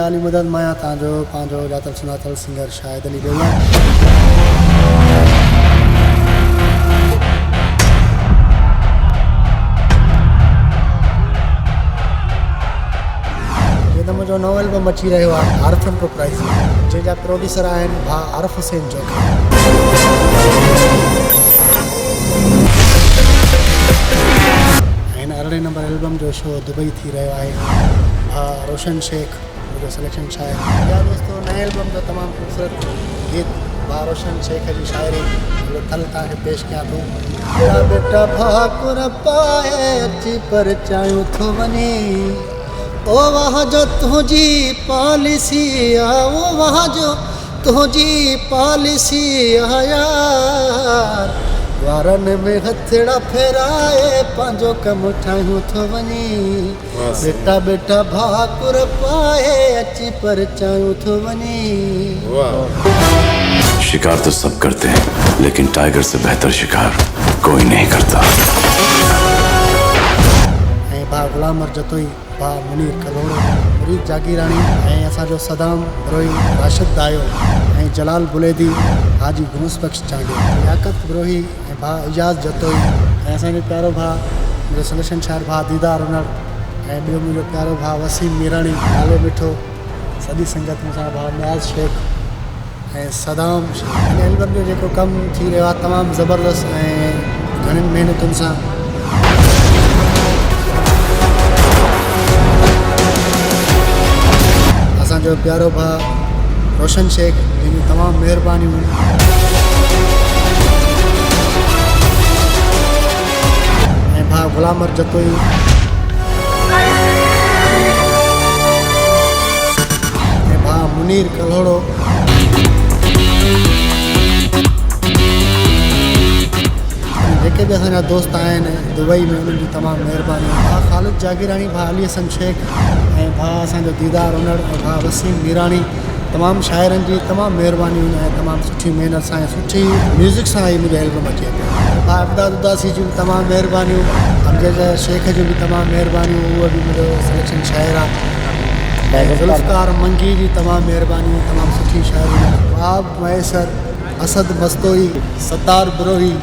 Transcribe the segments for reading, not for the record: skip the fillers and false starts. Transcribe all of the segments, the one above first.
अली मदद माया तव्हांजो पंहिंजो ॼातल सुञातल सिंगर शाहिद अली ॻोल्हा। ये तो मुंहिंजो नओं एल्बम अची रहियो आहे आरिफ एंटरप्राइज़, जंहिंजा प्रोड्यूसर आहिनि भाउ आरिफ हुसैन जोखी। हिन 18 नंबर एल्बम जो शो दुबई थी रहियो आहे। रोशन शेख मुंहिंजो सिलेक्शन शायर। या दोस्तों नए एल्बम जो तमामु ख़ूबसूरत गीत भाउ रोशन शेख जी शाइरी जो थल तव्हांखे पेश कयां थो। बेटा भाकुर पाए अची पर चाहियूं थो वञे, ओ वहाँ जो तुंहिंजी पॉलिसी आहे, ओ वहाँ जो तुंहिंजी पॉलिसी आहे यार। वारनि में हथड़ा फेराए पंहिंजो कमु ठाहियूं थो वञे, बेटा बेटा भाकुर पाए अची पर चाहियूं थो वञे। शिकार तो सब करते हैं, लेकिन टाइगर से बेहतर शिकार कोई नहीं करता। भाउ गुलाम जतोई, भाउ मुनीर कलोड़ो, मुरीद जागीरानी ऐं असांजो सदाम ब्रोही राशिद दायो ऐं जलाल बुलेदी, हाजी गुनूस बख्श चांडिया, लियाकत ब्रोही ऐं भाउ इजाज़ जतोई ऐं असांजो प्यारो भाउ मुंहिंजो सिलेक्शन शायर भाउ दीदार उनड़ ऐं ॿियो मुंहिंजो प्यारो भाउ वसीम मीराणी, नालो मिठो, सॼी संगत मूंसां भाउ न्याज़ शेख ऐं सदाम शेख। हिन एल्बम जो जेको कमु थी रहियो आहे तमामु ज़बरदस्त ऐं घणियुनि महिनतुनि सां। असांजो प्यारो भाउ रोशन शेख जंहिंजी तमामु महिरबानियूं। ऐं भाउ गुलाम जतोई ऐं भाउ मुनीर कलोड़ो। जेके बि असांजा दोस्त आहिनि दुबई में उन्हनि जी तमामु महिरबानी। भाउ ख़ालिद जागीरानी, भाउ अली हसन शेख ऐं भाउ असांजो दीदार उनड़ ऐं भाउ वसीम मीराणी, तमामु शाइरनि जी तमामु महिरबानियूं ऐं तमामु सुठी महिनत सां ऐं सुठी म्यूज़िक सां ई मुंहिंजो एल्बम अचे पियो। भाउ इमदाद उदासी जूं बि तमामु महिरबानियूं, अमजद शेख जूं बि तमामु महिरबानियूं, उहो बि मुंहिंजो सिलेक्शन शाइर आहे। ऐं ज़ुल्फ़कार मंगी जी तमामु महिरबानियूं, तमामु सुठी शाइरी। वाब मैसर, असद मस्तोई, सतार ब्रोही,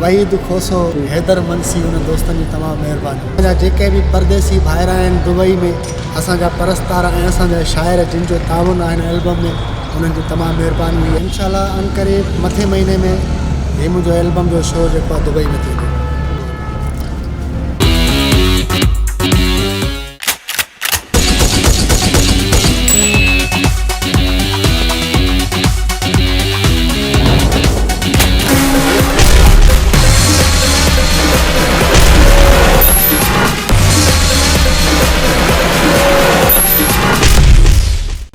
वहीद खोसो, हैदर मनसी, उन दोस्तनि जी तमामु महिरबानी। असांजा जेके बि परदेसी भाइर आहिनि दुबई में, असांजा परस्तार ऐं असांजा शाइर जिन जो ताउन आहे हिन एल्बम में, उन्हनि जी तमामु महिरबानी। इंशाअल्लाह अन करे मथे महीने में हे मुंहिंजो एल्बम जो शो जेको आहे दुबई में थींदो।